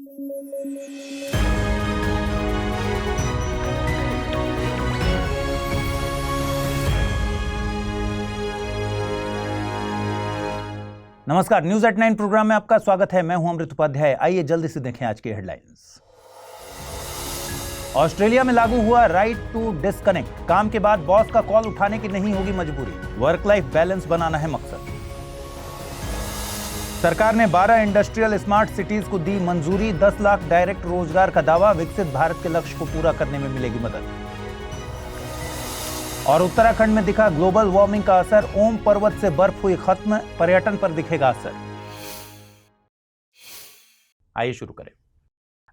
नमस्कार, news at 9 programme में आपका स्वागत है। मैं हूं अमृत उपाध्याय। आइए जल्दी से देखें आज की हेडलाइंस। ऑस्ट्रेलिया में लागू हुआ राइट टू डिस्कनेक्ट। काम के बाद बॉस का कॉल उठाने की नहीं होगी मजबूरी। वर्क लाइफ बैलेंस बनाना है मकसद। सरकार ने 12 इंडस्ट्रियल स्मार्ट सिटीज को दी मंजूरी। 10 लाख डायरेक्ट रोजगार का दावा। विकसित भारत के लक्ष्य को पूरा करने में मिलेगी मदद। और उत्तराखंड में दिखा ग्लोबल वार्मिंग का असर। ओम पर्वत से बर्फ हुई खत्म। पर्यटन पर दिखेगा असर। आइए शुरू करें।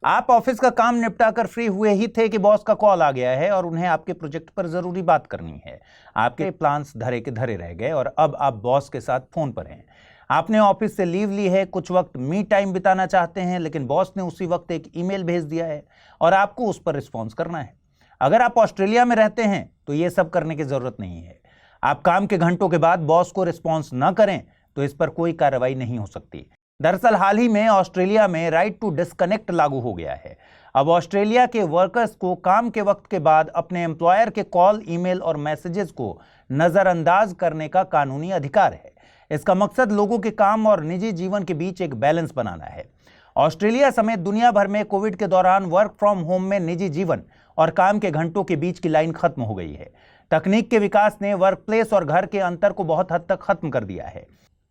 आप ऑफिस का काम निपटाकर फ्री हुए ही थे कि बॉस का कॉल आ गया है और उन्हें आपके प्रोजेक्ट पर जरूरी बात करनी है। आपके प्लान्स धरे के धरे रह गए और अब आप बॉस के साथ फोन पर हैं। आपने ऑफिस से लीव ली है, कुछ वक्त मी टाइम बिताना चाहते हैं, लेकिन बॉस ने उसी वक्त एक ईमेल भेज दिया है और आपको उस पर रिस्पॉन्स करना है। अगर आप ऑस्ट्रेलिया में रहते हैं तो यह सब करने की जरूरत नहीं है। आप काम के घंटों के बाद बॉस को रिस्पॉन्स न करें तो इस पर कोई कार्रवाई नहीं हो सकती। दरअसल हाल ही में ऑस्ट्रेलिया में राइट टू डिस्कनेक्ट लागू हो गया है। अब ऑस्ट्रेलिया के वर्कर्स को काम के वक्त के बाद अपने एम्प्लॉयर के कॉल, ईमेल और मैसेजेस को नजरअंदाज करने का कानूनी अधिकार है। इसका मकसद लोगों के काम और निजी जीवन के बीच एक बैलेंस बनाना है। ऑस्ट्रेलिया समेत दुनिया भर में कोविड के दौरान वर्क फ्रॉम होम में निजी जीवन और काम के घंटों के बीच की लाइन खत्म हो गई है। तकनीक के विकास ने वर्कप्लेस और घर के अंतर को बहुत हद तक खत्म कर दिया है।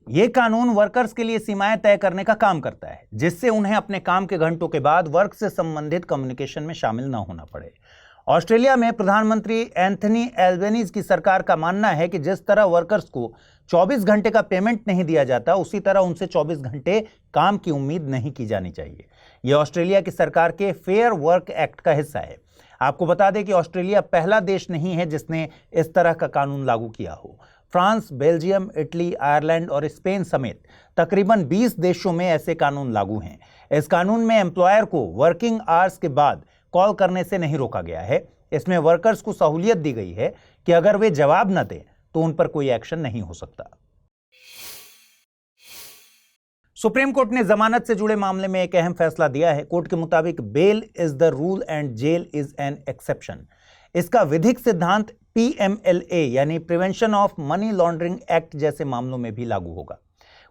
यह कानून वर्कर्स के लिए सीमाएं तय करने का काम करता है, जिससे उन्हें अपने काम के घंटों के बाद वर्क से संबंधित कम्युनिकेशन में शामिल न होना पड़े। ऑस्ट्रेलिया में प्रधानमंत्री एंथनी एल्बनीज की सरकार का मानना है कि जिस तरह वर्कर्स को 24 घंटे का पेमेंट नहीं दिया जाता, उसी तरह उनसे 24 घंटे काम की उम्मीद नहीं की जानी चाहिए। यह ऑस्ट्रेलिया की सरकार के फेयर वर्क एक्ट का हिस्सा है। आपको बता दें कि ऑस्ट्रेलिया पहला देश नहीं है जिसने इस तरह का कानून लागू किया हो। फ्रांस, बेल्जियम, इटली, आयरलैंड और स्पेन समेत तकरीबन 20 देशों में ऐसे कानून लागू हैं। इस कानून में एम्प्लॉयर को वर्किंग आवर्स के बाद कॉल करने से नहीं रोका गया है। इसमें वर्कर्स को सहूलियत दी गई है कि अगर वे जवाब न दें तो उन पर कोई एक्शन नहीं हो सकता। सुप्रीम कोर्ट ने जमानत से जुड़े मामले में एक अहम फैसला दिया है। कोर्ट के मुताबिक bail is the rule and jail is an exception. इसका विधिक सिद्धांत PMLA यानी prevention of money laundering act जैसे मामलों में भी लागू होगा।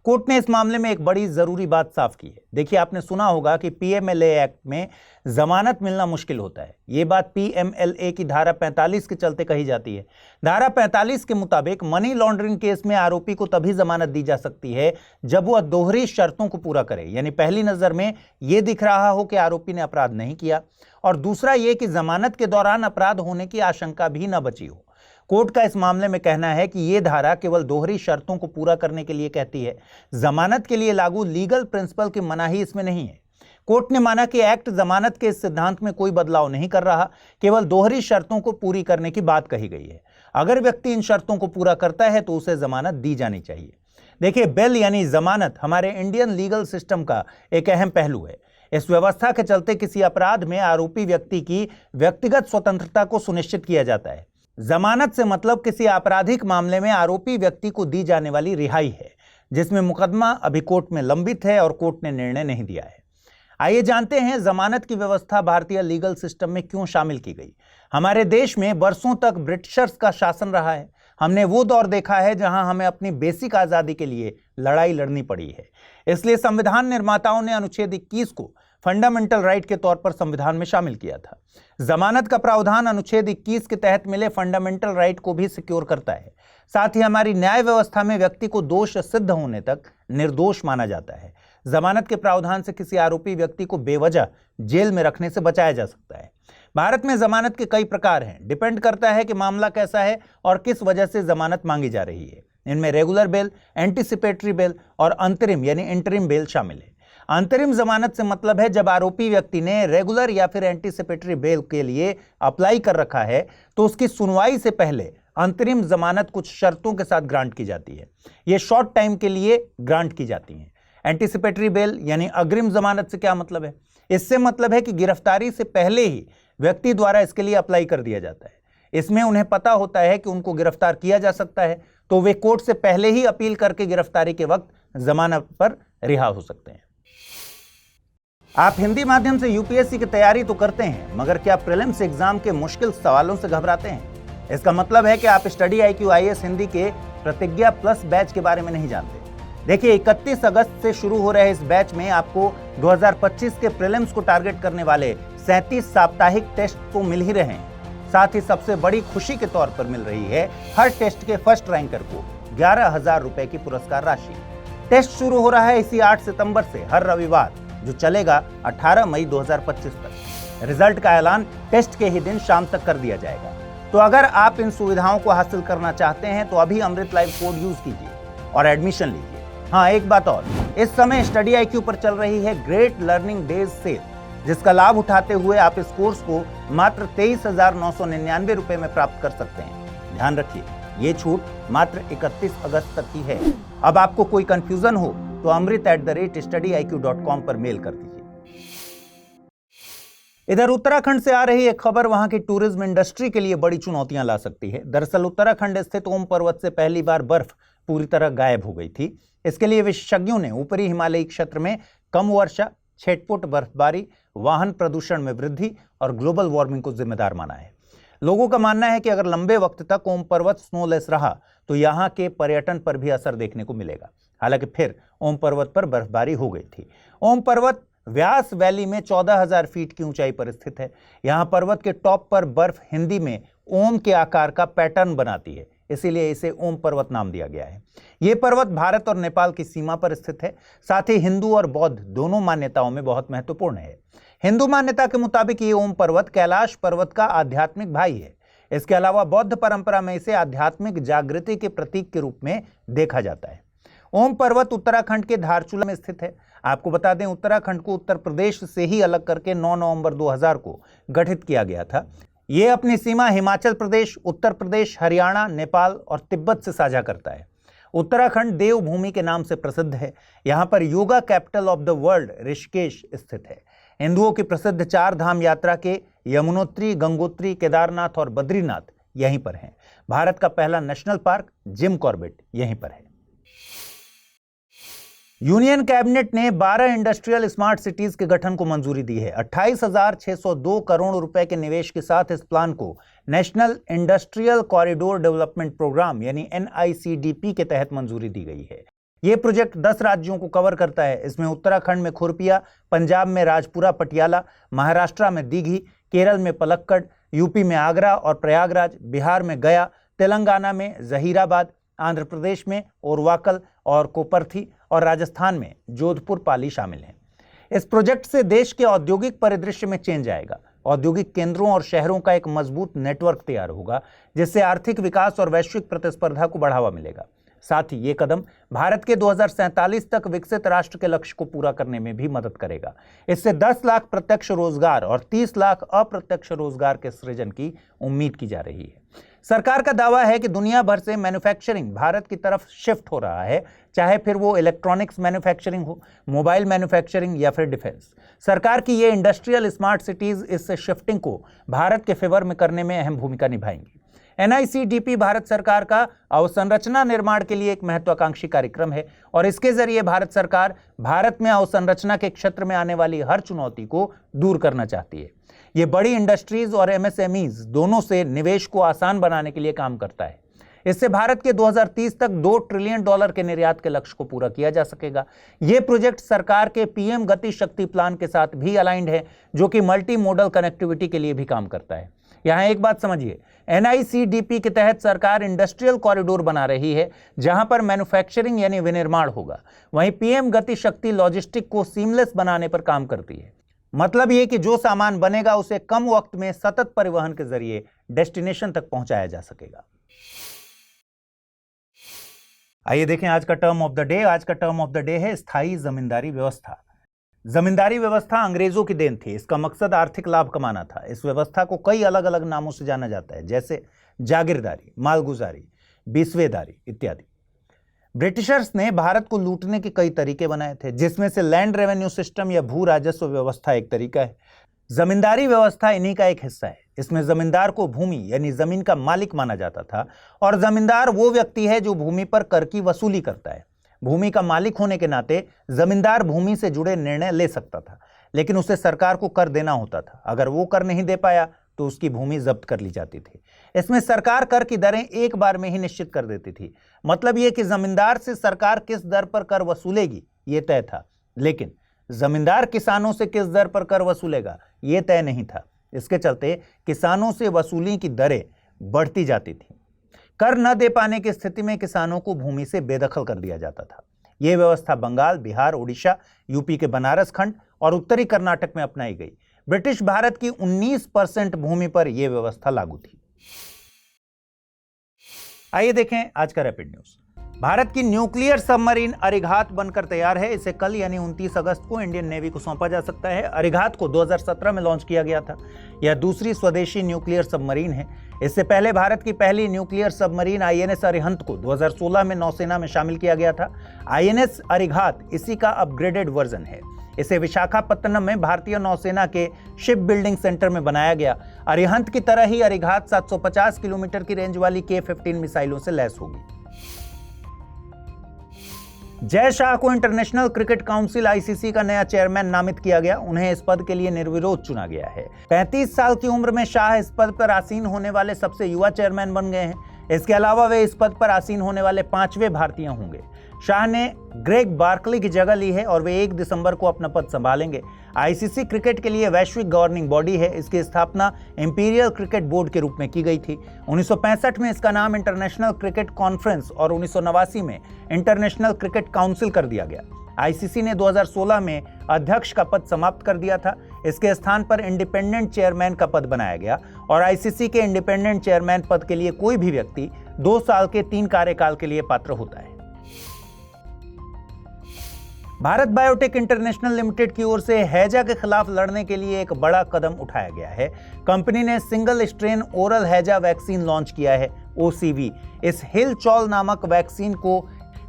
कोर्ट ने इस मामले में एक बड़ी जरूरी बात साफ की है। देखिए, आपने सुना होगा कि PMLA एक्ट में जमानत मिलना मुश्किल होता है। ये बात PMLA की धारा 45 के चलते कही जाती है। धारा 45 के मुताबिक मनी लॉन्ड्रिंग केस में आरोपी को तभी जमानत दी जा सकती है जब वह दोहरी शर्तों को पूरा करे, यानी पहली नजर में यह दिख रहा हो कि आरोपी ने अपराध नहीं किया, और दूसरा यह कि जमानत के दौरान अपराध होने की आशंका भी न बची हो। कोर्ट का इस मामले में कहना है कि यह धारा केवल दोहरी शर्तों को पूरा करने के लिए कहती है। जमानत के लिए लागू लीगल प्रिंसिपल की मनाही इसमें नहीं है। कोर्ट ने माना कि एक्ट जमानत के इस सिद्धांत में कोई बदलाव नहीं कर रहा, केवल दोहरी शर्तों को पूरी करने की बात कही गई है। अगर व्यक्ति इन शर्तों को पूरा करता है तो उसे जमानत दी जानी चाहिए। देखिए, बेल यानी जमानत हमारे इंडियन लीगल सिस्टम का एक अहम पहलू है। इस व्यवस्था के चलते किसी अपराध में आरोपी व्यक्ति की व्यक्तिगत स्वतंत्रता को सुनिश्चित किया जाता है। जमानत से मतलब किसी आपराधिक मामले में आरोपी व्यक्ति को दी जाने वाली रिहाई है, जिसमें मुकदमा अभी कोर्ट में लंबित है और कोर्ट ने निर्णय नहीं दिया है। आइए जानते हैं जमानत की व्यवस्था भारतीय लीगल सिस्टम में क्यों शामिल की गई। हमारे देश में बरसों तक ब्रिटिशर्स का शासन रहा है। हमने वो दौर देखा है जहां हमें अपनी बेसिक आजादी के लिए लड़ाई लड़नी पड़ी है। इसलिए संविधान निर्माताओं ने अनुच्छेद 21 को फंडामेंटल राइट के तौर पर संविधान में शामिल किया था। जमानत का प्रावधान अनुच्छेद 21 के तहत मिले फंडामेंटल राइट को भी सिक्योर करता है। साथ ही हमारी न्याय व्यवस्था में व्यक्ति को दोष सिद्ध होने तक निर्दोष माना जाता है। जमानत के प्रावधान से किसी आरोपी व्यक्ति को बेवजह जेल में रखने से बचाया जा सकता है। भारत में जमानत के कई प्रकार हैं। डिपेंड करता है कि मामला कैसा है और किस वजह से जमानत मांगी जा रही है। इनमें रेगुलर बेल, एंटीसिपेटरी बेल और अंतरिम यानी इंटरिम बेल शामिल है। अंतरिम जमानत से मतलब है जब आरोपी व्यक्ति ने रेगुलर या फिर एंटीसिपेटरी बेल के लिए अप्लाई कर रखा है तो उसकी सुनवाई से पहले अंतरिम जमानत कुछ शर्तों के साथ ग्रांट की जाती है। यह शॉर्ट टाइम के लिए ग्रांट की जाती है। एंटीसिपेटरी बेल यानी अग्रिम जमानत से क्या मतलब है? इससे मतलब है कि गिरफ्तारी से पहले ही व्यक्ति द्वारा इसके लिए अप्लाई कर दिया जाता है। इसमें उन्हें पता होता है कि उनको गिरफ्तार किया जा सकता है, तो वे कोर्ट से पहले ही अपील करके गिरफ्तारी के वक्त जमानत पर रिहा हो सकते हैं। आप हिंदी माध्यम से यूपीएससी की तैयारी तो करते हैं, मगर क्या प्रीलिम्स एग्जाम के मुश्किल सवालों से घबराते हैं? इसका मतलब है कि आप स्टडी IQ IAS हिंदी के प्रतिज्ञा प्लस बैच के बारे में नहीं जानते। देखिए, 31 अगस्त से शुरू हो रहे इस बैच में आपको 2025 के प्रीलिम्स को टारगेट करने वाले 37 साप्ताहिक टेस्ट तो मिल ही रहे हैं। साथ ही सबसे बड़ी खुशी के तौर पर मिल रही है हर टेस्ट के फर्स्ट रैंकर को 11,000 रुपए की पुरस्कार राशि। टेस्ट शुरू हो रहा है इसी 8 सितंबर से हर रविवार, जो चलेगा 18 मई 2025 तक। रिजल्ट का ऐलान टेस्ट के ही दिन शाम तक कर दिया जाएगा। तो अगर आप इन सुविधाओं को हासिल करना चाहते हैं तो अभी अमृत लाइव कोड यूज कीजिए और एडमिशन लीजिए। हाँ, एक बात और, इस समय स्टडी IQ पर चल रही है ग्रेट लर्निंग डेज सेल, जिसका लाभ उठाते हुए आप इस कोर्स को मात्र 23,999 रुपए में प्राप्त कर सकते हैं। ध्यान रखिए, ये छूट मात्र 31 अगस्त तक ही है। अब आपको कोई कंफ्यूजन हो तो amrit@studyiq.com पर मेल कर दीजिए। इधर उत्तराखंड से आ रही एक खबर वहां की टूरिज्म इंडस्ट्री के लिए बड़ी चुनौतियां ला सकती है। दरअसल उत्तराखंड स्थित ओम पर्वत से पहली बार बर्फ पूरी तरह गायब हो गई थी। इसके लिए विशेषज्ञों ने ऊपरी हिमालयी क्षेत्र में कम वर्षा, छिटपुट बर्फबारी, वाहन प्रदूषण में वृद्धि और ग्लोबल वार्मिंग को जिम्मेदार माना है। लोगों का मानना है कि अगर लंबे वक्त तक ओम पर्वत स्नोलेस रहा तो यहाँ के पर्यटन पर भी असर देखने को मिलेगा। हालांकि फिर ओम पर्वत पर बर्फबारी हो गई थी। ओम पर्वत व्यास वैली में 14,000 फीट की ऊंचाई पर स्थित है। यहाँ पर्वत के टॉप पर बर्फ हिंदी में ओम के आकार का पैटर्न बनाती है, इसीलिए इसे ओम पर्वत नाम दिया गया है। ये पर्वत भारत और नेपाल की सीमा पर स्थित है। साथ ही हिंदू और बौद्ध दोनों मान्यताओं में बहुत महत्वपूर्ण है। हिंदू मान्यता के मुताबिक ये ओम पर्वत कैलाश पर्वत का आध्यात्मिक भाई है। इसके अलावा बौद्ध परंपरा में इसे आध्यात्मिक जागृति के प्रतीक के रूप में देखा जाता है। ओम पर्वत उत्तराखंड के धारचूला में स्थित है। आपको बता दें, उत्तराखंड को उत्तर प्रदेश से ही अलग करके 9 नवंबर 2000 को गठित किया गया था। ये अपनी सीमा हिमाचल प्रदेश, उत्तर प्रदेश, हरियाणा, नेपाल और तिब्बत से साझा करता है। उत्तराखंड देवभूमि के नाम से प्रसिद्ध है। यहाँ पर yoga capital of the world Rishikesh स्थित है। हिंदुओं की प्रसिद्ध 4 धाम यात्रा के यमुनोत्री, गंगोत्री, केदारनाथ और बद्रीनाथ यहीं पर हैं। भारत का पहला नेशनल पार्क जिम कॉर्बेट यहीं पर है। यूनियन कैबिनेट ने 12 इंडस्ट्रियल स्मार्ट सिटीज के गठन को मंजूरी दी है। 28,602 करोड़ रुपए के निवेश के साथ इस प्लान को national industrial corridor development programme यानी NICDP के तहत मंजूरी दी गई है। यह प्रोजेक्ट 10 राज्यों को कवर करता है। इसमें उत्तराखंड में खुरपिया, पंजाब में राजपुरा पटियाला, महाराष्ट्र में दीघी, केरल में पलक्कड़, यूपी में आगरा और प्रयागराज, बिहार में गया, तेलंगाना में जहीराबाद, आंध्र प्रदेश में ओरवाकल और कोपरथी और राजस्थान में जोधपुर पाली शामिल हैं। इस प्रोजेक्ट से देश के औद्योगिक परिदृश्य में चेंज आएगा। औद्योगिक केंद्रों और शहरों का एक मजबूत नेटवर्क तैयार होगा, जिससे आर्थिक विकास और वैश्विक प्रतिस्पर्धा को बढ़ावा मिलेगा। साथ ही ये कदम भारत के 2047 तक विकसित राष्ट्र के लक्ष्य को पूरा करने में भी मदद करेगा। इससे 10 लाख प्रत्यक्ष रोजगार और 30 लाख अप्रत्यक्ष रोजगार के सृजन की उम्मीद की जा रही है। सरकार का दावा है कि दुनिया भर से मैन्युफैक्चरिंग भारत की तरफ शिफ्ट हो रहा है, चाहे फिर वो इलेक्ट्रॉनिक्स मैन्युफैक्चरिंग हो, मोबाइल मैन्युफैक्चरिंग या फिर डिफेंस। सरकार की ये इंडस्ट्रियल स्मार्ट सिटीज इस शिफ्टिंग को भारत के फेवर में करने में अहम भूमिका निभाएंगी। NICDP भारत सरकार का अवसंरचना निर्माण के लिए एक महत्वाकांक्षी कार्यक्रम है और इसके जरिए भारत सरकार भारत में अवसंरचना के क्षेत्र में आने वाली हर चुनौती को दूर करना चाहती है। ये बड़ी इंडस्ट्रीज और MSMEs दोनों से निवेश को आसान बनाने के लिए काम करता है। इससे भारत के 2030 तक $2 ट्रिलियन के निर्यात के लक्ष्य को पूरा किया जा सकेगा। यह प्रोजेक्ट सरकार के PM गति शक्ति प्लान के साथ भी अलाइंड है, जो कि मल्टी मोडल कनेक्टिविटी के लिए भी काम करता है। यहां एक बात समझिए, NICDP के तहत सरकार इंडस्ट्रियल कॉरिडोर बना रही है, जहां पर मैन्युफैक्चरिंग यानी विनिर्माण होगा। वहीं PM गति शक्ति लॉजिस्टिक को सीमलेस बनाने पर काम करती है। मतलब ये कि जो सामान बनेगा उसे कम वक्त में सतत परिवहन के जरिए डेस्टिनेशन तक पहुंचाया जा सकेगा। आइए देखें आज का टर्म ऑफ द डे। आज का टर्म ऑफ द डे है स्थायी जमींदारी व्यवस्था। जमींदारी व्यवस्था अंग्रेजों की देन थी। इसका मकसद आर्थिक लाभ कमाना था। इस व्यवस्था को कई अलग अलग नामों से जाना जाता है, जैसे जागीरदारी, मालगुजारी, बीसवेदारी इत्यादि। ब्रिटिशर्स ने भारत को लूटने के कई तरीके बनाए थे, जिसमें से लैंड रेवेन्यू सिस्टम या भू राजस्व व्यवस्था एक तरीका है। जमींदारी व्यवस्था इन्हीं का एक हिस्सा है। इसमें जमींदार को भूमि यानी जमीन का मालिक माना जाता था और जमींदार वो व्यक्ति है जो भूमि पर कर की वसूली करता है। भूमि का मालिक होने के नाते जमींदार भूमि से जुड़े निर्णय ले सकता था, लेकिन उसे सरकार को कर देना होता था। अगर वो कर नहीं दे पाया तो उसकी भूमि जब्त कर ली जाती थी। इसमें सरकार कर की दरें एक बार में ही निश्चित कर देती थी। मतलब यह कि जमींदार से सरकार किस दर पर कर वसूलेगी ये तय था, लेकिन जमींदार किसानों से किस दर पर कर वसूलेगा ये तय नहीं था। इसके चलते किसानों से वसूली की दरें बढ़ती जाती थी। कर न दे पाने की स्थिति में किसानों को भूमि से बेदखल कर दिया जाता था। यह व्यवस्था बंगाल, बिहार, उड़ीसा, यूपी के बनारस खंड और उत्तरी कर्नाटक में अपनाई गई। ब्रिटिश भारत की 19% भूमि पर यह व्यवस्था लागू थी। आइए देखें आज का रैपिड न्यूज। भारत की न्यूक्लियर सबमरीन अरिघात बनकर तैयार है। इसे कल यानी 29 अगस्त को इंडियन नेवी को सौंपा जा सकता है। अरिघात को 2017 में लॉन्च किया गया था। यह दूसरी स्वदेशी न्यूक्लियर सबमरीन है। इससे पहले भारत की पहली न्यूक्लियर सबमरीन आईएनएस अरिहंत को 2016 में नौसेना में शामिल किया गया था। आईएनएस अरिघात इसी का अपग्रेडेड वर्जन है। इसे विशाखापत्तनम में भारतीय नौसेना के शिप बिल्डिंग सेंटर में बनाया गया। अरिहंत की तरह ही अरिघात 750 किलोमीटर की रेंज वाली K-15 मिसाइलों से लैस होगी। जय शाह को इंटरनेशनल क्रिकेट काउंसिल ICC का नया चेयरमैन नामित किया गया। उन्हें इस पद के लिए निर्विरोध चुना गया है। 35 साल की उम्र में शाह इस पद पर आसीन होने वाले सबसे युवा चेयरमैन बन गए हैं। इसके अलावा वे इस पद पर आसीन होने वाले 5वें भारतीय होंगे। शाह ने ग्रेग बार्कली की जगह ली है और वे 1 दिसंबर को अपना पद संभालेंगे। ICC क्रिकेट के लिए वैश्विक गवर्निंग बॉडी है। इसकी स्थापना इंपीरियल क्रिकेट बोर्ड के रूप में की गई थी। 1965 में इसका नाम इंटरनेशनल क्रिकेट कॉन्फ्रेंस और 1989 में इंटरनेशनल क्रिकेट काउंसिल कर दिया गया। ICC ने 2016 में अध्यक्ष का पद समाप्त कर दिया था। इसके स्थान पर इंडिपेंडेंट चेयरमैन का पद बनाया गया और ICC के इंडिपेंडेंट चेयरमैन पद के लिए कोई भी व्यक्ति 2 साल के 3 कार्यकाल के लिए पात्र होता है। भारत बायोटेक इंटरनेशनल लिमिटेड की ओर से हैजा के खिलाफ लड़ने के लिए एक बड़ा कदम उठाया गया है। कंपनी ने सिंगल स्ट्रेन ओरल हैजा वैक्सीन लॉन्च किया है, OCV। इस हिलचॉल नामक वैक्सीन को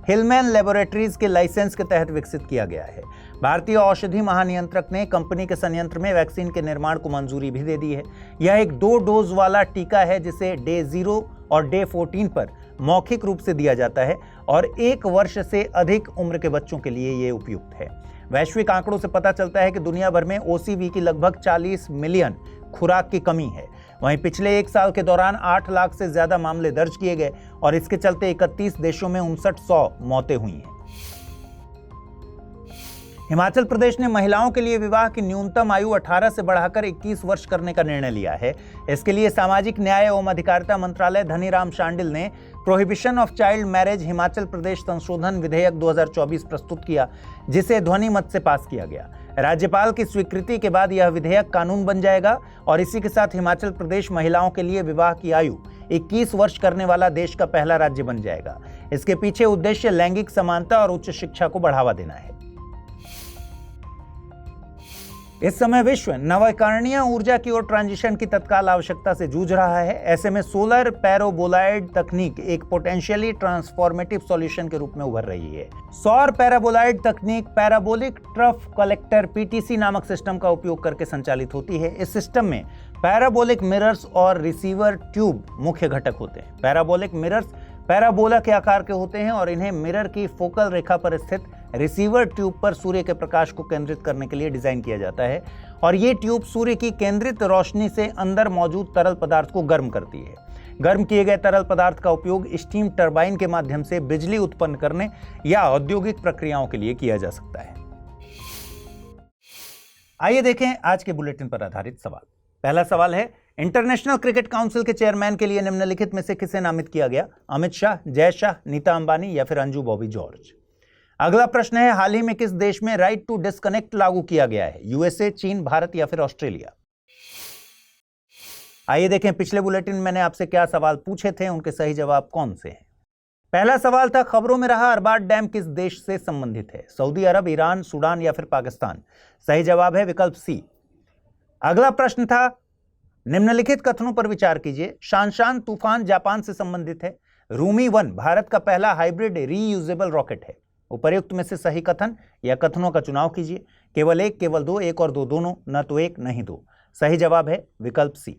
हिलमैन लैबोरेटरीज के लाइसेंस के तहत विकसित किया गया है। भारतीय औषधि महानियंत्रक ने कंपनी के संयंत्र में वैक्सीन के निर्माण को मंजूरी भी दे दी है। यह एक 2 डोज वाला टीका है जिसे डे 0 और डे 14 पर मौखिक रूप से दिया जाता है और 1 वर्ष से अधिक उम्र के बच्चों के लिए यह उपयुक्त है। वैश्विक आंकड़ों से पता चलता है कि दुनिया भर में OCV की लगभग 40 मिलियन खुराक की कमी है। वहीं पिछले 1 साल के दौरान 8 लाख से ज्यादा मामले दर्ज किए गए और इसके चलते 31 देशों में 5900 मौतें हुई हैं। हिमाचल प्रदेश ने महिलाओं के लिए विवाह की न्यूनतम आयु 18 से बढ़ाकर 21 वर्ष करने का निर्णय लिया है। इसके लिए सामाजिक न्याय एवं अधिकारिता मंत्रालय धनीराम शांडिल ने prohibition of child marriage Himachal Pradesh संशोधन विधेयक 2024 प्रस्तुत किया, जिसे ध्वनि मत से पास किया गया। राज्यपाल की स्वीकृति के बाद यह विधेयक कानून बन जाएगा और इसी के साथ हिमाचल प्रदेश महिलाओं के लिए विवाह की आयु 21 वर्ष करने वाला देश का पहला राज्य बन जाएगा। इसके पीछे उद्देश्य लैंगिक समानता और उच्च शिक्षा को बढ़ावा देना है। इस समय विश्व नवीकरणीय ऊर्जा की ओर ट्रांजिशन की तत्काल आवश्यकता से जूझ रहा है। ऐसे में सोलर पैराबोलाइड तकनीक एक पोटेंशियली ट्रांसफॉर्मेटिव सॉल्यूशन के रूप में उभर रही है। सौर पैराबोलाइड तकनीक पैराबोलिक ट्रफ कलेक्टर PTC नामक सिस्टम का उपयोग करके संचालित होती है। इस सिस्टम में पैराबोलिक मिरर्स और रिसीवर ट्यूब मुख्य घटक होते हैं। पैराबोलिक मिरर्स पैराबोला के आकार के होते हैं और इन्हें मिरर की फोकल रेखा पर स्थित रिसीवर ट्यूब पर सूर्य के प्रकाश को केंद्रित करने के लिए डिजाइन किया जाता है और ये ट्यूब सूर्य की केंद्रित रोशनी से अंदर मौजूद तरल पदार्थ को गर्म करती है। गर्म किए गए तरल पदार्थ का उपयोग स्टीम टरबाइन के माध्यम से बिजली उत्पन्न करने या औद्योगिक प्रक्रियाओं के लिए किया जा सकता है। आइए देखें आज के बुलेटिन पर आधारित सवाल। पहला सवाल है, इंटरनेशनल क्रिकेट काउंसिल के चेयरमैन के लिए निम्नलिखित में से किसे नामित किया गया? अमित शाह, जय शाह, नीता अंबानी या फिर अंजू बॉबी जॉर्ज? अगला प्रश्न है, हाल ही में किस देश में राइट टू डिस्कनेक्ट लागू किया गया है? USA, चीन, भारत या फिर ऑस्ट्रेलिया? आइए देखें पिछले बुलेटिन में मैंने आपसे क्या सवाल पूछे थे, उनके सही जवाब कौन से हैं। पहला सवाल था, खबरों में रहा अरबाद डैम किस देश से संबंधित है? सऊदी अरब, ईरान, सूडान या फिर पाकिस्तान? सही जवाब है विकल्प C। अगला प्रश्न था, निम्नलिखित कथनों पर विचार कीजिए। शानशान तूफान जापान से संबंधित है। रूमी 1 भारत का पहला हाइब्रिड रीयूजेबल रॉकेट है। उपर्युक्त में से सही कथन या कथनों का चुनाव कीजिए। केवल 1, केवल 2, 1 और 2 दोनों, न तो 1 नहीं 2। सही जवाब है विकल्प C।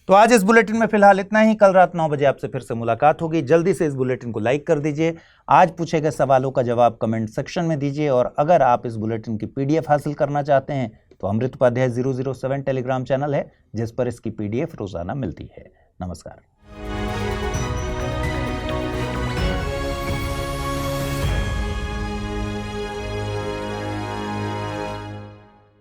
तो आज इस बुलेटिन में फिलहाल इतना ही। कल रात 9 बजे आपसे फिर से मुलाकात होगी। जल्दी से इस बुलेटिन को लाइक कर दीजिए। आज पूछे गए सवालों का जवाब कमेंट सेक्शन में दीजिए। और अगर आप इस बुलेटिन की PDF हासिल करना चाहते हैं तो अमृत उपाध्याय 007 टेलीग्राम चैनल है, जिस पर इसकी PDF रोजाना मिलती है। नमस्कार।